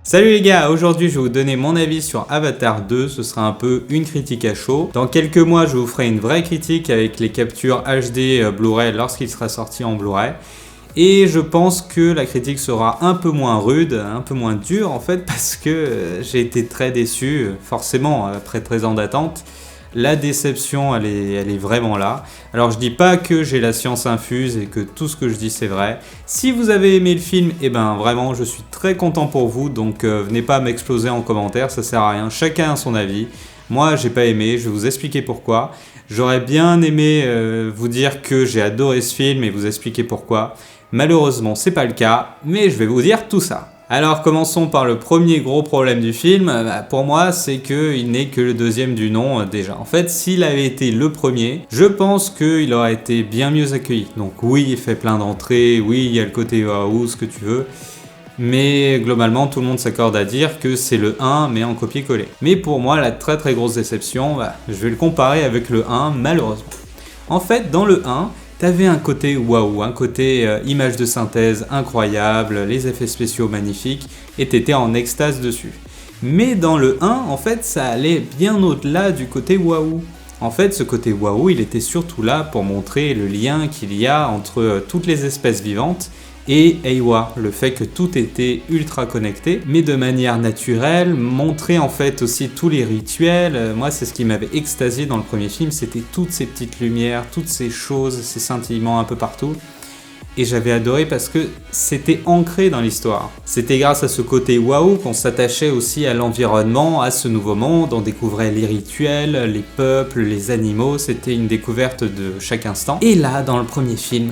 Salut les gars, aujourd'hui je vais vous donner mon avis sur Avatar 2, ce sera un peu une critique à chaud. Dans quelques mois je vous ferai une vraie critique avec les captures HD Blu-ray lorsqu'il sera sorti en Blu-ray. Et je pense que la critique sera un peu moins rude, un peu moins dure en fait, parce que j'ai été très déçu, forcément après 13 ans d'attente. La déception, elle est vraiment là. Alors je dis pas que j'ai la science infuse et que tout ce que je dis c'est vrai. Si vous avez aimé le film, eh ben vraiment je suis très content pour vous, donc venez pas m'exploser en commentaire, ça sert à rien. Chacun a son avis. Moi j'ai pas aimé, je vais vous expliquer pourquoi. J'aurais bien aimé vous dire que j'ai adoré ce film et vous expliquer pourquoi. Malheureusement c'est pas le cas, mais je vais vous dire tout ça. Alors commençons par le premier gros problème du film, pour moi c'est qu'il n'est que le deuxième du nom déjà. En fait s'il avait été le premier, je pense qu'il aurait été bien mieux accueilli. Donc oui il fait plein d'entrées, oui il y a le côté waouh, ce que tu veux, mais globalement tout le monde s'accorde à dire que c'est le 1 mais en copier-coller. Mais pour moi la très grosse déception, je vais le comparer avec le 1 malheureusement. En fait dans le 1, t'avais un côté waouh, un côté image de synthèse incroyable, les effets spéciaux magnifiques, et t'étais en extase dessus. Mais dans le 1, en fait, ça allait bien au-delà du côté waouh. En fait, ce côté waouh, il était surtout là pour montrer le lien qu'il y a entre toutes les espèces vivantes et Eywa, le fait que tout était ultra connecté, mais de manière naturelle, montrer en fait aussi tous les rituels. Moi, c'est ce qui m'avait extasié dans le premier film, c'était toutes ces petites lumières, toutes ces choses, ces scintillements un peu partout. Et j'avais adoré parce que c'était ancré dans l'histoire. C'était grâce à ce côté waouh qu'on s'attachait aussi à l'environnement, à ce nouveau monde, on découvrait les rituels, les peuples, les animaux, c'était une découverte de chaque instant. Et là, dans le premier film,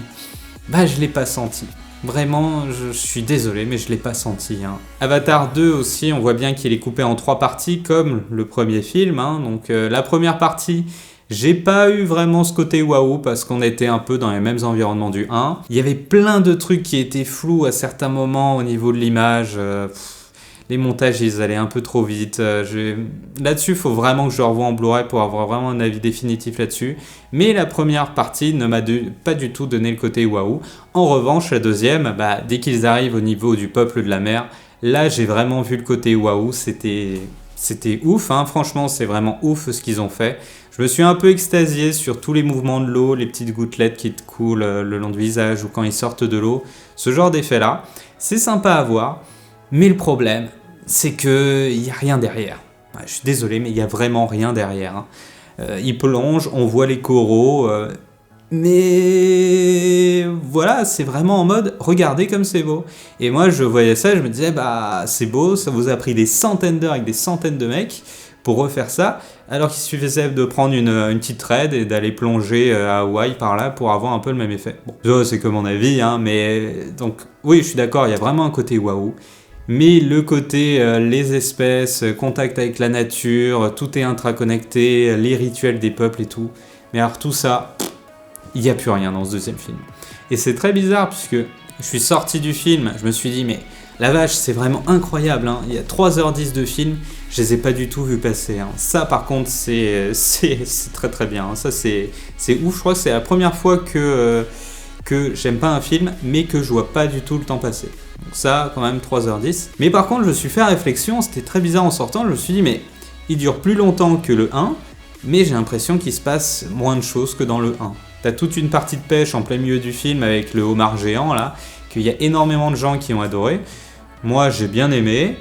je l'ai pas senti. Vraiment, je suis désolé, mais je l'ai pas senti. Avatar 2 aussi, on voit bien qu'il est coupé en 3 parties, comme le premier film. Donc la première partie, j'ai pas eu vraiment ce côté waouh, parce qu'on était un peu dans les mêmes environnements du 1. Il y avait plein de trucs qui étaient flous à certains moments au niveau de l'image. Les montages, ils allaient un peu trop vite. Là-dessus, il faut vraiment que je le revoie en Blu-ray pour avoir vraiment un avis définitif là-dessus. Mais la première partie ne m'a pas du tout donné le côté waouh. En revanche, la deuxième, dès qu'ils arrivent au niveau du peuple de la mer, là, j'ai vraiment vu le côté waouh. C'était ouf, franchement, c'est vraiment ouf ce qu'ils ont fait. Je me suis un peu extasié sur tous les mouvements de l'eau, les petites gouttelettes qui te coulent le long du visage ou quand ils sortent de l'eau. Ce genre d'effet-là, c'est sympa à voir. Mais le problème, c'est qu'il n'y a rien derrière. Je suis désolé, mais il n'y a vraiment rien derrière. Il plonge, on voit les coraux, mais voilà, c'est vraiment en mode, regardez comme c'est beau. Et moi, je voyais ça, je me disais, c'est beau, ça vous a pris des centaines d'heures avec des centaines de mecs pour refaire ça, alors qu'il suffisait de prendre une petite raid et d'aller plonger à Hawaï par là pour avoir un peu le même effet. Bon, c'est que mon avis, mais donc, oui, je suis d'accord, il y a vraiment un côté waouh. Mais le côté les espèces, contact avec la nature, tout est intraconnecté, les rituels des peuples et tout. Mais alors tout ça, il n'y a plus rien dans ce deuxième film. Et c'est très bizarre puisque je suis sorti du film, je me suis dit mais la vache c'est vraiment incroyable. Il y a 3h10 de film, je les ai pas du tout vus passer. Ça par contre c'est très bien. Ça c'est ouf, je crois que c'est la première fois que j'aime pas un film mais que je vois pas du tout le temps passer. Donc ça, quand même 3h10. Mais par contre, je me suis fait réflexion, c'était très bizarre en sortant, je me suis dit, mais il dure plus longtemps que le 1, mais j'ai l'impression qu'il se passe moins de choses que dans le 1. T'as toute une partie de pêche en plein milieu du film avec le homard géant, là, qu'il y a énormément de gens qui ont adoré. Moi, j'ai bien aimé.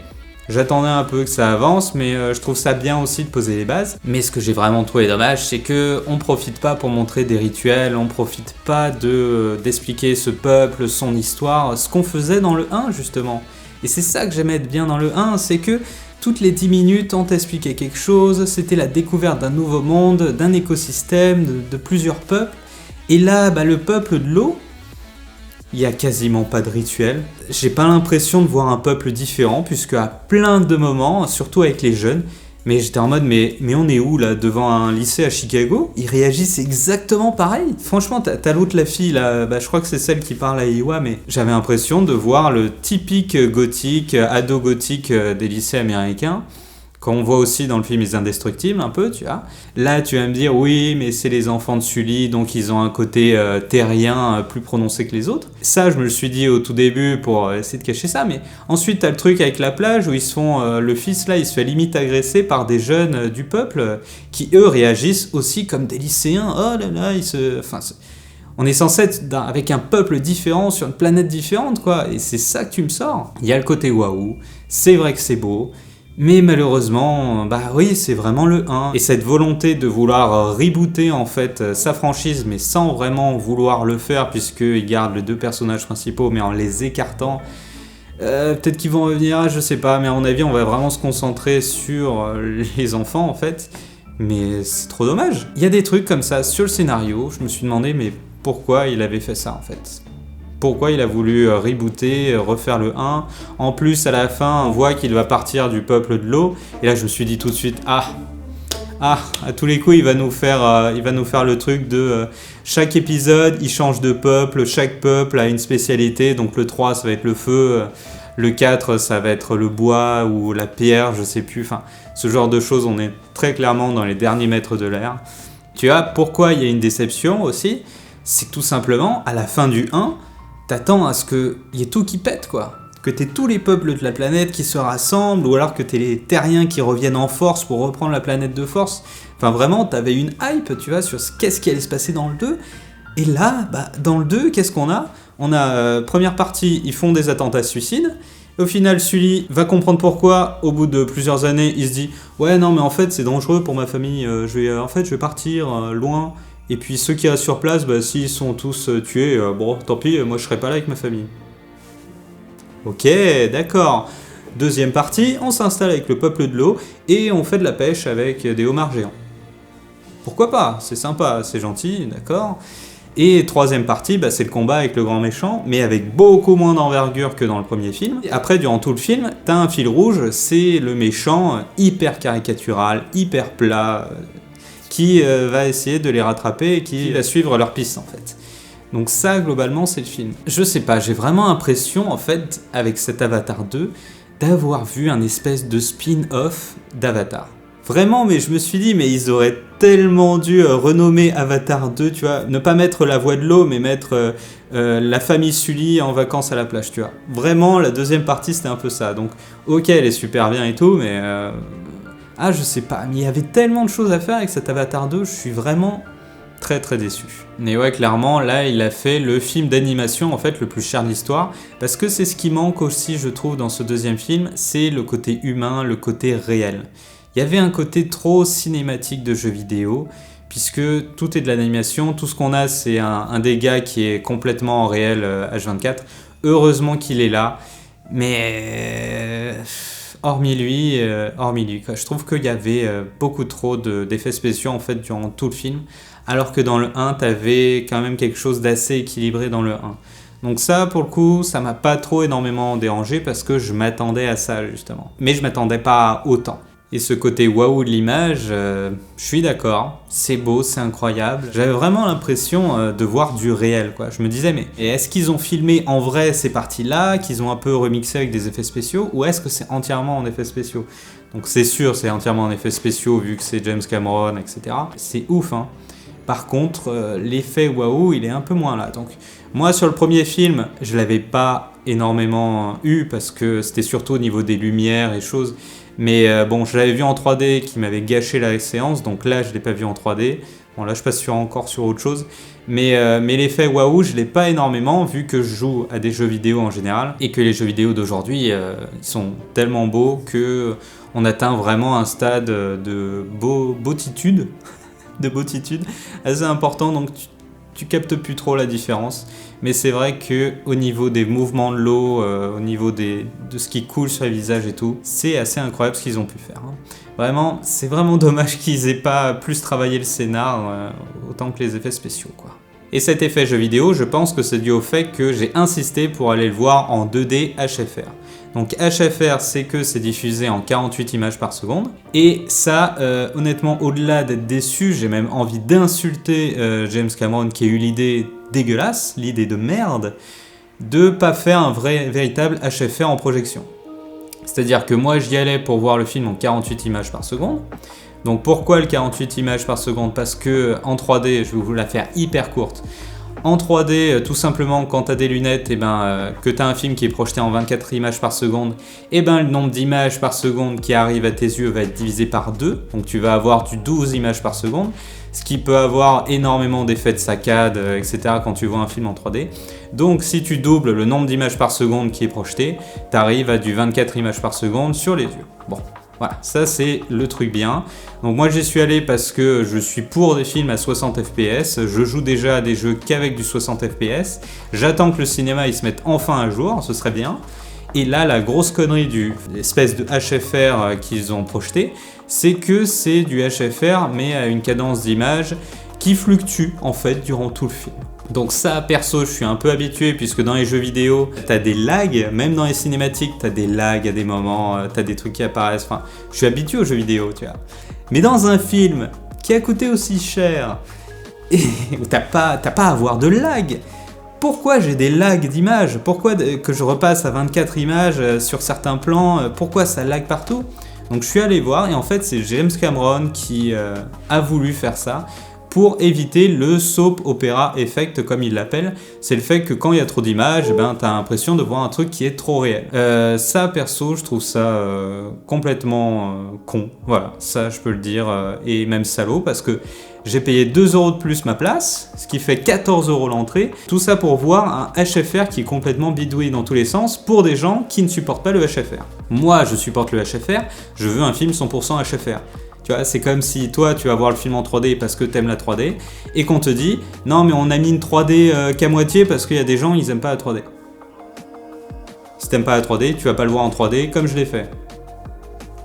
J'attendais un peu que ça avance, mais je trouve ça bien aussi de poser les bases. Mais ce que j'ai vraiment trouvé dommage, c'est qu'on profite pas pour montrer des rituels, on profite pas d'expliquer ce peuple, son histoire, ce qu'on faisait dans le 1 justement. Et c'est ça que j'aimais bien dans le 1, c'est que toutes les 10 minutes, on t'expliquait quelque chose, c'était la découverte d'un nouveau monde, d'un écosystème, de plusieurs peuples. Et là, le peuple de l'eau, il n'y a quasiment pas de rituel. J'ai pas l'impression de voir un peuple différent, puisque à plein de moments, surtout avec les jeunes, mais j'étais en mode, mais on est où là, devant un lycée à Chicago? Ils réagissent exactement pareil. Franchement, t'as l'autre, la fille là, je crois que c'est celle qui parle à Eywa, mais j'avais l'impression de voir le typique gothique, ado gothique des lycées américains, Quand on voit aussi dans le film Les Indestructibles un peu, tu vois. Là, tu vas me dire, oui, mais c'est les enfants de Sully, donc ils ont un côté terrien plus prononcé que les autres. Ça, je me le suis dit au tout début pour essayer de cacher ça, mais ensuite, t'as le truc avec la plage où ils se font, le fils là, il se fait limite agresser par des jeunes du peuple qui, eux, réagissent aussi comme des lycéens. Oh là là, on est censé être avec un peuple différent sur une planète différente, quoi. Et c'est ça que tu me sors. Il y a le côté waouh, c'est vrai que c'est beau. Mais malheureusement, bah oui, c'est vraiment le 1. Et cette volonté de vouloir rebooter en fait sa franchise, mais sans vraiment vouloir le faire, puisqu'ils gardent les deux personnages principaux, mais en les écartant, peut-être qu'ils vont revenir, je sais pas, mais à mon avis, on va vraiment se concentrer sur les enfants en fait. Mais c'est trop dommage. Il y a des trucs comme ça sur le scénario, je me suis demandé, mais pourquoi il avait fait ça en fait ? Pourquoi il a voulu rebooter, refaire le 1. En plus, à la fin, on voit qu'il va partir du peuple de l'eau. Et là, je me suis dit tout de suite, à tous les coups, il va nous faire le truc de chaque épisode, il change de peuple, chaque peuple a une spécialité. Donc le 3, ça va être le feu, le 4, ça va être le bois ou la pierre, je sais plus. Enfin, ce genre de choses, on est très clairement dans les derniers mètres de l'ère. Tu vois, pourquoi il y a une déception aussi ? C'est que tout simplement, à la fin du 1, t'attends à ce qu'il y ait tout qui pète, quoi. Que t'aies tous les peuples de la planète qui se rassemblent, ou alors que t'aies les terriens qui reviennent en force pour reprendre la planète de force. Enfin, vraiment, t'avais une hype, tu vois, sur qu'est-ce qui allait se passer dans le 2. Et là, dans le 2, qu'est-ce qu'on a ? On a, première partie, ils font des attentats suicides. Au final, Sully va comprendre pourquoi. Au bout de plusieurs années, il se dit « Ouais, non, mais en fait, c'est dangereux pour ma famille. Je vais partir loin. » Et puis ceux qui restent sur place, s'ils sont tous tués, bon, tant pis, moi je serai pas là avec ma famille. Ok, d'accord. Deuxième partie, on s'installe avec le peuple de l'eau et on fait de la pêche avec des homards géants. Pourquoi pas ? C'est sympa, c'est gentil, d'accord. Et troisième partie, c'est le combat avec le grand méchant, mais avec beaucoup moins d'envergure que dans le premier film. Et après, durant tout le film, t'as un fil rouge, c'est le méchant hyper caricatural, hyper plat, qui va essayer de les rattraper et qui va suivre leur piste en fait. Donc ça, globalement, c'est le film. Je sais pas, j'ai vraiment l'impression, en fait, avec cet Avatar 2, d'avoir vu un espèce de spin-off d'Avatar. Vraiment, mais je me suis dit, mais ils auraient tellement dû renommer Avatar 2, tu vois, ne pas mettre la voix de l'eau, mais mettre la famille Sully en vacances à la plage, tu vois. Vraiment, la deuxième partie, c'était un peu ça. Donc, ok, elle est super bien et tout, mais... je sais pas, mais il y avait tellement de choses à faire avec cet Avatar 2, je suis vraiment très très déçu. Mais ouais, clairement, là, il a fait le film d'animation, en fait, le plus cher de l'histoire, parce que c'est ce qui manque aussi, je trouve, dans ce deuxième film, c'est le côté humain, le côté réel. Il y avait un côté trop cinématique de jeux vidéo, puisque tout est de l'animation, tout ce qu'on a, c'est un des gars qui est complètement en réel H24. Heureusement qu'il est là, mais... Hormis lui, quoi. Je trouve qu'il y avait beaucoup trop d'effets spéciaux en fait durant tout le film, alors que dans le 1, t'avais quand même quelque chose d'assez équilibré dans le 1. Donc ça, pour le coup, ça m'a pas trop énormément dérangé parce que je m'attendais à ça justement. Mais je m'attendais pas à autant. Et ce côté waouh de l'image, je suis d'accord, c'est beau, c'est incroyable. J'avais vraiment l'impression de voir du réel, quoi. Je me disais, mais est-ce qu'ils ont filmé en vrai ces parties-là, qu'ils ont un peu remixé avec des effets spéciaux, ou est-ce que c'est entièrement en effets spéciaux ? Donc c'est sûr, c'est entièrement en effets spéciaux, vu que c'est James Cameron, etc. C'est ouf, hein. Par contre, l'effet waouh, il est un peu moins là. Donc moi, sur le premier film, je l'avais pas énormément eu, parce que c'était surtout au niveau des lumières et choses... Mais bon, je l'avais vu en 3D qui m'avait gâché la séance, donc là je ne l'ai pas vu en 3D. Bon, là je passe encore sur autre chose. Mais l'effet waouh, je ne l'ai pas énormément vu que je joue à des jeux vidéo en général et que les jeux vidéo d'aujourd'hui ils sont tellement beaux qu'on atteint vraiment un stade de beautitude, assez important, donc tu captes plus trop la différence. Mais c'est vrai qu'au niveau des mouvements de l'eau, au niveau de ce qui coule sur les visages et tout, c'est assez incroyable ce qu'ils ont pu faire. Hein. Vraiment, c'est vraiment dommage qu'ils aient pas plus travaillé le scénar autant que les effets spéciaux, quoi. Et cet effet jeu vidéo, je pense que c'est dû au fait que j'ai insisté pour aller le voir en 2D HFR. Donc HFR, c'est que c'est diffusé en 48 images par seconde. Et ça, honnêtement, au-delà d'être déçu, j'ai même envie d'insulter James Cameron qui a eu l'idée dégueulasse, l'idée de merde, de pas faire un véritable HFR en projection. C'est-à-dire que moi j'y allais pour voir le film en 48 images par seconde. Donc pourquoi le 48 images par seconde? Parce que en 3D, je vais vous la faire hyper courte. En 3D, tout simplement, quand tu as des lunettes, que tu as un film qui est projeté en 24 images par seconde, le nombre d'images par seconde qui arrive à tes yeux va être divisé par 2. Donc tu vas avoir du 12 images par seconde, ce qui peut avoir énormément d'effets de saccade, etc. quand tu vois un film en 3D. Donc si tu doubles le nombre d'images par seconde qui est projeté, tu arrives à du 24 images par seconde sur les yeux. Bon. Voilà, ça c'est le truc bien. Donc moi j'y suis allé parce que je suis pour des films à 60 fps. Je joue déjà à des jeux qu'avec du 60 fps. J'attends que le cinéma il se mette enfin à jour, ce serait bien. Et là la grosse connerie du espèce de HFR qu'ils ont projeté, c'est que c'est du HFR mais à une cadence d'image qui fluctue en fait durant tout le film. Donc ça, perso, je suis un peu habitué puisque dans les jeux vidéo, t'as des lags, même dans les cinématiques, t'as des lags à des moments, t'as des trucs qui apparaissent, enfin, je suis habitué aux jeux vidéo, tu vois. Mais dans un film qui a coûté aussi cher, et où t'as pas à avoir de lag, pourquoi j'ai des lags d'images? Pourquoi que je repasse à 24 images sur certains plans, pourquoi ça lag partout? Donc je suis allé voir et en fait c'est James Cameron qui a voulu faire ça, pour éviter le soap opera effect comme il l'appelle. C'est le fait que quand il y a trop d'images, t'as l'impression de voir un truc qui est trop réel. Ça perso, je trouve ça complètement con. Voilà, ça je peux le dire, et même salaud, parce que j'ai payé 2 € de plus ma place, ce qui fait 14 € l'entrée. Tout ça pour voir un HFR qui est complètement bidouillé dans tous les sens pour des gens qui ne supportent pas le HFR. Moi, je supporte le HFR, je veux un film 100% HFR. Tu vois, c'est comme si toi tu vas voir le film en 3D parce que t'aimes la 3D et qu'on te dit non mais on a mis une 3D qu'à moitié parce qu'il y a des gens ils aiment pas la 3D. Si t'aimes pas la 3D, tu vas pas le voir en 3D comme je l'ai fait.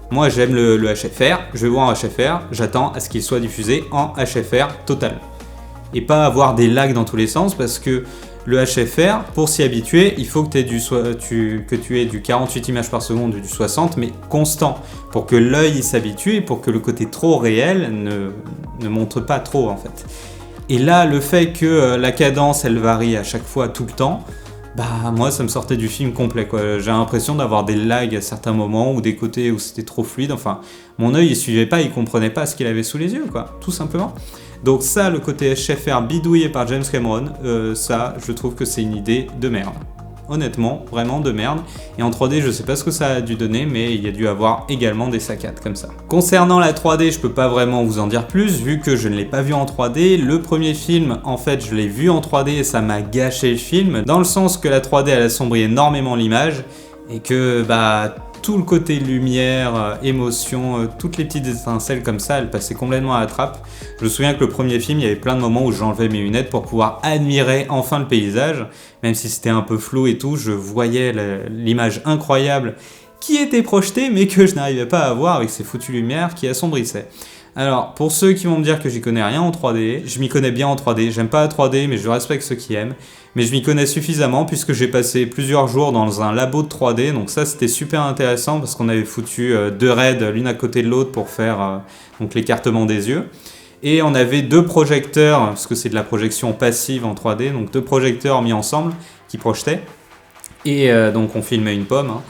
Moi j'aime le HFR, je vais voir en HFR, j'attends à ce qu'il soit diffusé en HFR total. Et pas avoir des lags dans tous les sens parce que le HFR, pour s'y habituer, il faut que tu aies du 48 images par seconde ou du 60, mais constant, pour que l'œil s'habitue et pour que le côté trop réel ne montre pas trop en fait. Et là, le fait que la cadence, elle varie à chaque fois tout le temps, moi ça me sortait du film complet quoi. J'ai l'impression d'avoir des lags à certains moments ou des côtés où c'était trop fluide, enfin mon œil il suivait pas, il comprenait pas ce qu'il avait sous les yeux quoi, tout simplement. Donc ça, le côté HFR bidouillé par James Cameron, ça je trouve que c'est une idée de merde. Honnêtement, vraiment de merde. Et en 3D, je sais pas ce que ça a dû donner, mais il y a dû avoir également des saccades comme ça. Concernant la 3D, je peux pas vraiment vous en dire plus, vu que je ne l'ai pas vu en 3D. Le premier film, en fait, je l'ai vu en 3D et ça m'a gâché le film, dans le sens que la 3D, elle assombrit énormément l'image, et que, tout le côté lumière, émotion, toutes les petites étincelles comme ça, elles passaient complètement à la trappe. Je me souviens que le premier film, il y avait plein de moments où j'enlevais mes lunettes pour pouvoir admirer enfin le paysage, même si c'était un peu flou et tout, je voyais l'image incroyable qui était projetée mais que je n'arrivais pas à voir avec ces foutues lumières qui assombrissaient. Alors, pour ceux qui vont me dire que j'y connais rien en 3D, je m'y connais bien en 3D, j'aime pas la 3D mais je respecte ceux qui aiment, mais je m'y connais suffisamment puisque j'ai passé plusieurs jours dans un labo de 3D, donc ça c'était super intéressant parce qu'on avait foutu 2 raids l'une à côté de l'autre pour faire donc l'écartement des yeux. Et on avait 2 projecteurs, parce que c'est de la projection passive en 3D, donc 2 projecteurs mis ensemble qui projetaient, et donc on filmait une pomme, hein.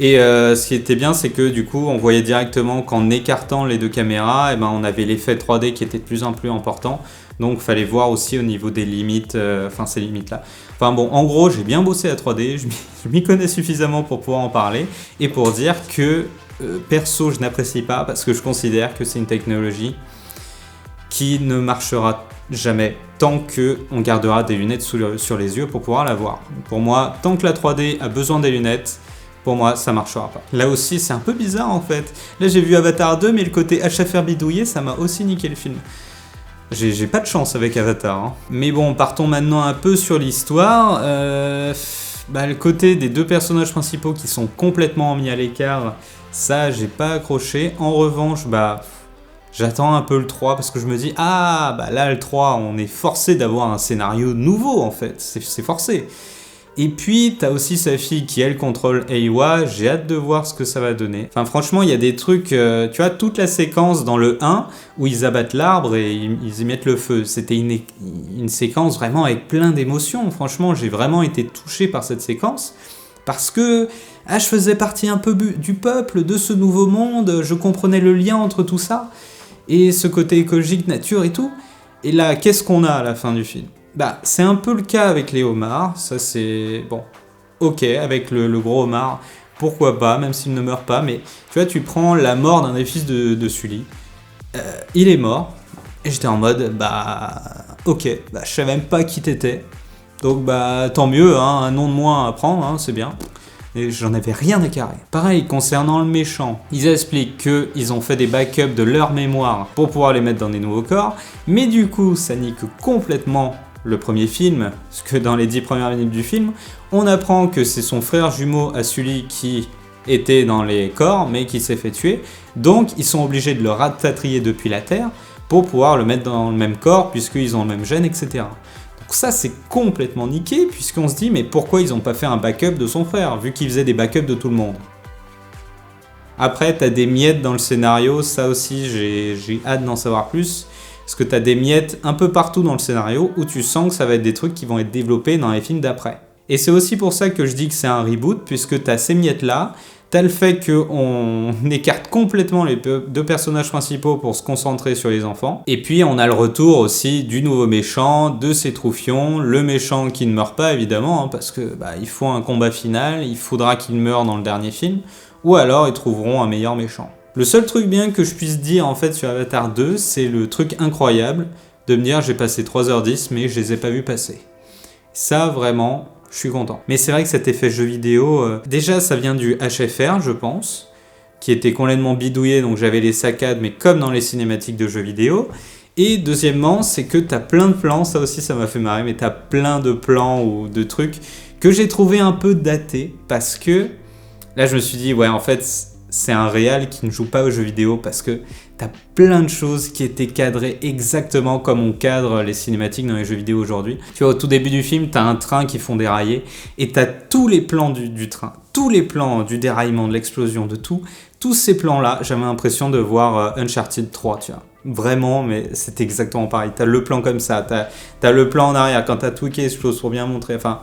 Et ce qui était bien, c'est que du coup, on voyait directement qu'en écartant les 2 caméras, on avait l'effet 3D qui était de plus en plus important. Donc, il fallait voir aussi au niveau des limites, ces limites-là. Enfin bon, en gros, j'ai bien bossé la 3D, je m'y connais suffisamment pour pouvoir en parler et pour dire que, perso, je n'apprécie pas parce que je considère que c'est une technologie qui ne marchera jamais tant qu'on gardera des lunettes sur les yeux pour pouvoir la voir. Pour moi, tant que la 3D a besoin des lunettes, pour moi, ça marchera pas. Là aussi, c'est un peu bizarre en fait. Là, j'ai vu Avatar 2, mais le côté HFR bidouillé, ça m'a aussi niqué le film. J'ai pas de chance avec Avatar. Hein. Mais bon, partons maintenant un peu sur l'histoire. Le côté des 2 personnages principaux qui sont complètement mis à l'écart, ça, j'ai pas accroché. En revanche, j'attends un peu le 3 parce que je me dis, là, le 3, on est forcé d'avoir un scénario nouveau en fait. C'est forcé. Et puis, t'as aussi sa fille qui, elle, contrôle Eywa. J'ai hâte de voir ce que ça va donner. Enfin, franchement, il y a des trucs... tu vois, toute la séquence dans le 1, où ils abattent l'arbre et ils y mettent le feu. C'était une séquence vraiment avec plein d'émotions. Franchement, j'ai vraiment été touché par cette séquence. Parce que Ah, je faisais partie un peu du peuple, de ce nouveau monde, je comprenais le lien entre tout ça, et ce côté écologique, nature et tout. Et là, qu'est-ce qu'on a à la fin du film? Bah, c'est un peu le cas avec les homards, ça c'est... Bon, ok, avec le gros homard, pourquoi pas, même s'il ne meurt pas, mais tu vois, tu prends la mort d'un des fils de Sully, il est mort, et j'étais en mode, bah, ok, bah, je savais même pas qui t'étais, donc bah, tant mieux, hein, un nom de moins à prendre, hein, c'est bien. Et j'en avais rien à carrer. Pareil, concernant le méchant, ils expliquent qu'ils ont fait des backups de leur mémoire pour pouvoir les mettre dans des nouveaux corps, mais du coup, ça nique complètement le premier film, parce que dans les 10 premières minutes du film, on apprend que c'est son frère jumeau à Sully qui était dans les corps, mais qui s'est fait tuer, donc ils sont obligés de le rapatrier depuis la Terre pour pouvoir le mettre dans le même corps, puisqu'ils ont le même gène, etc. Donc ça, c'est complètement niqué, puisqu'on se dit, mais pourquoi ils n'ont pas fait un backup de son frère, vu qu'ils faisaient des backups de tout le monde? Après, t'as des miettes dans le scénario, ça aussi, j'ai hâte d'en savoir plus, parce que t'as des miettes un peu partout dans le scénario, où tu sens que ça va être des trucs qui vont être développés dans les films d'après. Et c'est aussi pour ça que je dis que c'est un reboot, puisque t'as ces miettes-là, t'as le fait qu'on écarte complètement les deux personnages principaux pour se concentrer sur les enfants. Et puis on a le retour aussi du nouveau méchant, de ses troufions, le méchant qui ne meurt pas évidemment, hein, parce que bah, il faut un combat final, il faudra qu'il meure dans le dernier film, ou alors ils trouveront un meilleur méchant. Le seul truc bien que je puisse dire en fait sur Avatar 2, c'est le truc incroyable de me dire j'ai passé 3h10 mais je les ai pas vus passer. Ça vraiment... je suis content. Mais c'est vrai que cet effet jeu vidéo, déjà ça vient du HFR, je pense, qui était complètement bidouillé, donc j'avais les saccades, mais comme dans les cinématiques de jeux vidéo. Et deuxièmement, c'est que t'as plein de plans, ça aussi ça m'a fait marrer, mais t'as plein de plans ou de trucs que j'ai trouvé un peu datés, parce que là je me suis dit, ouais en fait c'est un réal qui ne joue pas aux jeux vidéo, parce que t'as plein de choses qui étaient cadrées exactement comme on cadre les cinématiques dans les jeux vidéo aujourd'hui. Tu vois, au tout début du film, t'as un train qui font dérailler, et t'as tous les plans du train, tous les plans du déraillement, de l'explosion, de tout. Tous ces plans-là, j'avais l'impression de voir Uncharted 3, tu vois. Vraiment, mais c'est exactement pareil. T'as le plan comme ça, t'as le plan en arrière, quand t'as tout qui explose pour bien montrer, enfin...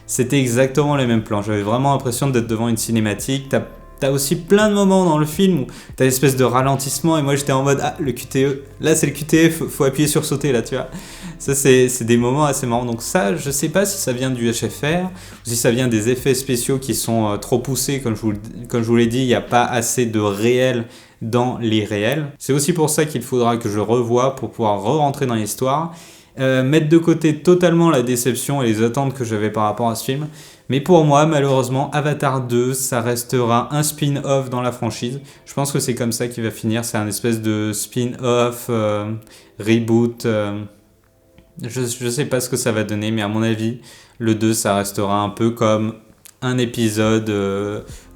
c'était exactement les mêmes plans. J'avais vraiment l'impression d'être devant une cinématique. T'as aussi plein de moments dans le film où t'as l'espèce de ralentissement et moi j'étais en mode ah le QTE, là c'est le QTE, faut appuyer sur sauter là tu vois. Ça c'est des moments assez marrants, donc ça je sais pas si ça vient du HFR ou si ça vient des effets spéciaux qui sont trop poussés, comme je vous l'ai dit, il n'y a pas assez de réel dans les réels. C'est aussi pour ça qu'il faudra que je revoie pour pouvoir re-rentrer dans l'histoire. Mettre de côté totalement la déception et les attentes que j'avais par rapport à ce film. Mais pour moi, malheureusement, Avatar 2, ça restera un spin-off dans la franchise. Je pense que c'est comme ça qu'il va finir. C'est un espèce de spin-off, reboot. Je sais pas ce que ça va donner, mais à mon avis, le 2, ça restera un peu comme un épisode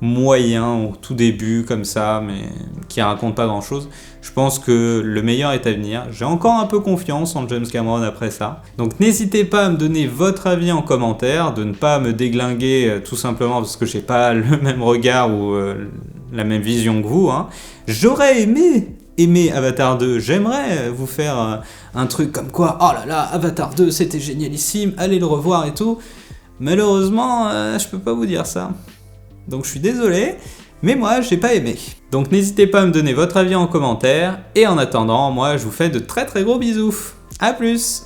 moyen au tout début comme ça, mais qui raconte pas grand chose. Je pense que le meilleur est à venir. J'ai encore un peu confiance en James Cameron après ça. Donc n'hésitez pas à me donner votre avis en commentaire, de ne pas me déglinguer tout simplement parce que j'ai pas le même regard ou la même vision que vous, hein. J'aurais aimé Avatar 2, j'aimerais vous faire un truc comme quoi, oh là là, Avatar 2 c'était génialissime, allez le revoir et tout. Malheureusement, je peux pas vous dire ça. Donc je suis désolé, mais moi j'ai pas aimé. Donc n'hésitez pas à me donner votre avis en commentaire, et en attendant, moi je vous fais de très très gros bisous. A plus!